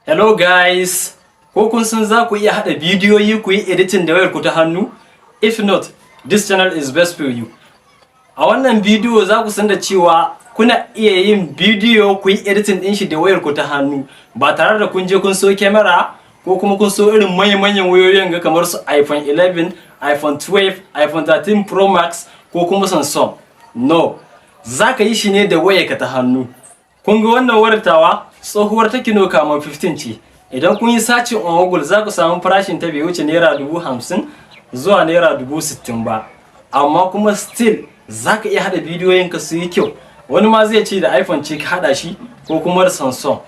Hello guys, ko kun san za ku iya hada bidiyoyi ku yi editing da wayar ku ta hannu? If not, this channel is best for you. A wannan bidiyo za ku san da cewa kuna iya yin bidiyo ku yi editing din shi da wayar ku ta hannu ba tare da kun je kun so camera ko kuma kun so irin manyan wayoyin ga kamar su iPhone 11, iPhone 12, iPhone 13 Pro Max ko kuma Samsung. No, za ka yi shi ne da wayarka ta hannu. Kun ga wannan wayar tawa tsohuwar Tecno kamar 15 ce. Idan kun yi searching on Google za ku samu farashin ta bai wuce naira 50,000 zuwa naira 60,000 ba. Amma kuma still za ka iya hada bidiyoyin ka su yi kyau. Wani ma zai ce da iPhone ce ka hada shi ko kuma da Samsung.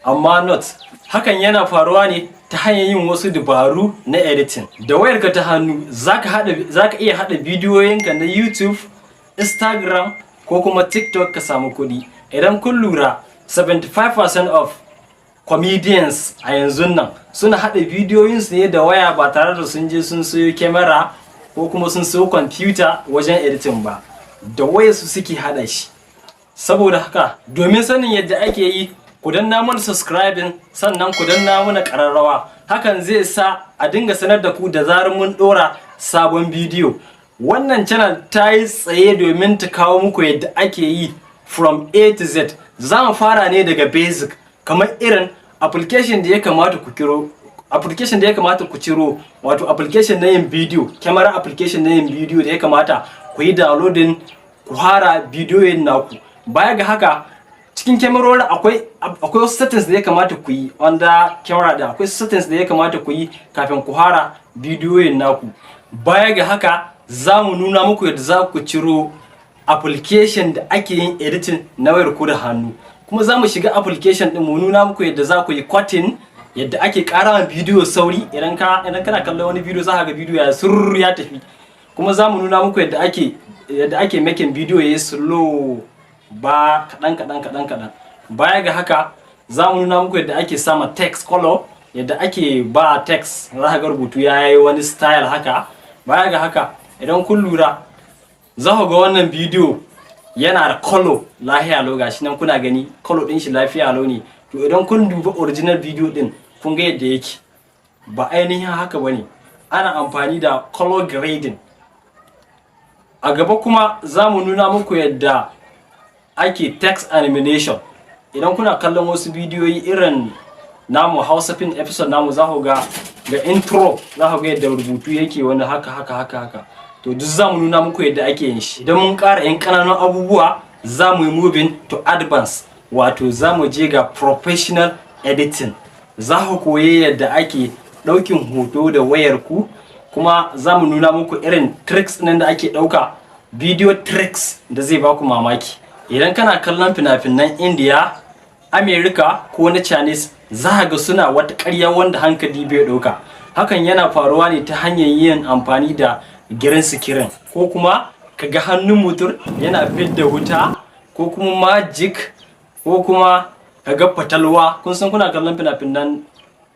Amma not. Hakan yana faruwa ne ta hanyar yin wasu dabaru na editing. Da wayarka ta hannu za ka iya hada bidiyoyinka na YouTube, Instagram ko kuma TikTok ka samu kuɗi. Idan kun lura 75% of comedians a yanzu nan suna hada bidiyoyinsu ne da waya ba tare da sun je sun sayo camera ko kuma sun sayo computer wajen editing ba. Da waya su suke hada shi. Saboda haka domin sanin yadda ake yi, ku danna mana subscribing sannan ku danna mana ƙararrawa. Hakan zai sa a dinga sanar da ku da zarar mun dora sabon bidiyo. Wannan channel ta yi tsaye domin ta kawo muku yadda ake yi from A to Z. Za mu fara ne daga basic, kamar irin application da ya kamata ku ciro, wato application na yin bidiyo, camera application na yin bidiyo da ya kamata ku yi downloading ku fara bidiyoyin naku. Baya ga haka, cikin kyamarori akwai wasu settings da ya kamata ku yi wanda camera da akwai settings da ya kamata ku yi kafin ku fara bidiyoyin naku. Baya ga haka, za mu nuna muku yadda za ku ciro application da ake yin editing na wayar ku da hannu. Kuma za mu shiga application din mu nuna muku yadda za ku yi cutting, yadda ake ƙara bidiyo sauri. Idan kana kallon wani bidiyo za ka ga bidiyo ya surr ya tafi. Kuma za mu nuna muku yadda ake making bidiyo ya slow ba kaɗan. Baya ga haka, za mu nuna muku yadda ake sama text color, yadda ake ba text za ka ga rubutu ya yi wani style haka. Baya ga haka, idan kun lura za ku ga wannan bidiyo yana da color lafiya lau, gashi nan kuna gani color din shi lafiya lau ne. To idan kun duba original video din kun ga yadda yake, ba ainihin haka bane. Ana amfani da color grading. A gaba kuma za mu nuna muku yadda ake text animation. Idan kuna kallon wasu bidiyoyi irin namu Hausa Film episode namu, za ku ga intro, za ku ga yadda rubutu yake wani haka. To duk za mu nuna muku yadda ake yin shi. Idan mun ƙara yin ƙananan abubuwa, za mu yi moving to advance, wato za mu je ga professional editing. Za ku koyi yadda ake ɗaukin hoto da wayar ku, kuma za mu nuna muku irin tricks nan da ake ɗauka, video tricks da zai baku mamaki. Idan kana kallon fina-finan India, America ko na Chinese, za ga suna wata ƙarya wanda hankali bai ɗauka. Hakan yana faruwa ne ta hanyar yin amfani da green screen, ko kuma kaga hannun mutum yana fidda wuta, ko kuma magic, ko kuma kaga fatalwa. Kun san kuna kallon fina-finan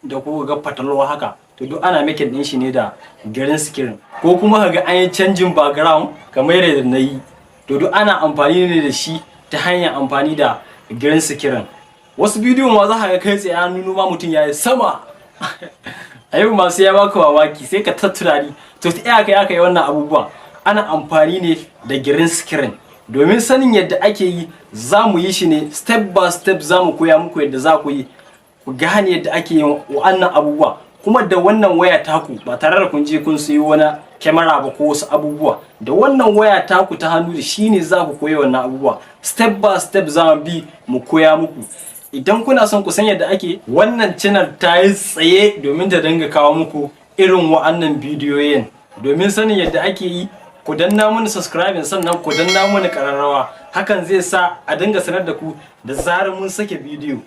da ku ga fatalwa haka, to duk ana making din shi ne da green screen. Ko kuma kaga an yi changing background kamar yadda na yi, to duk ana amfani ne da shi ta hanyar amfani da green screen. Wasu bidiyo ma za ka ga kai tsaye an nuno ma mutum yayi sama a yau masu ya baka wawaki sai ka tatturari. To ta aka yi wannan abubuwa, ana amfani ne da green screen. Domin sanin yadda ake yi, za mu yi shi ne step by step. Za mu koya muku yadda za ku yi, ku gane yadda ake yin wannan abubuwa, kuma da wannan waya taku, ba tare da kun je kun sayi wani kyamara ba ko wasu abubuwa. Da wannan waya taku ta hannu, da shi ne za ku koya wannan abubuwa step by step. Za mu bi mu koya muku. Idan kuna son ku san yadda ake, wannan channel ta yi tsaye domin ta dinga kawo muku irin wa'annan bidiyoyin. Domin sanin yadda ake yi, ku danna mana subscribing sannan ku danna mana ƙararrawa. Hakan zai sa a dinga sanar da ku da zarar mun sake bidiyo.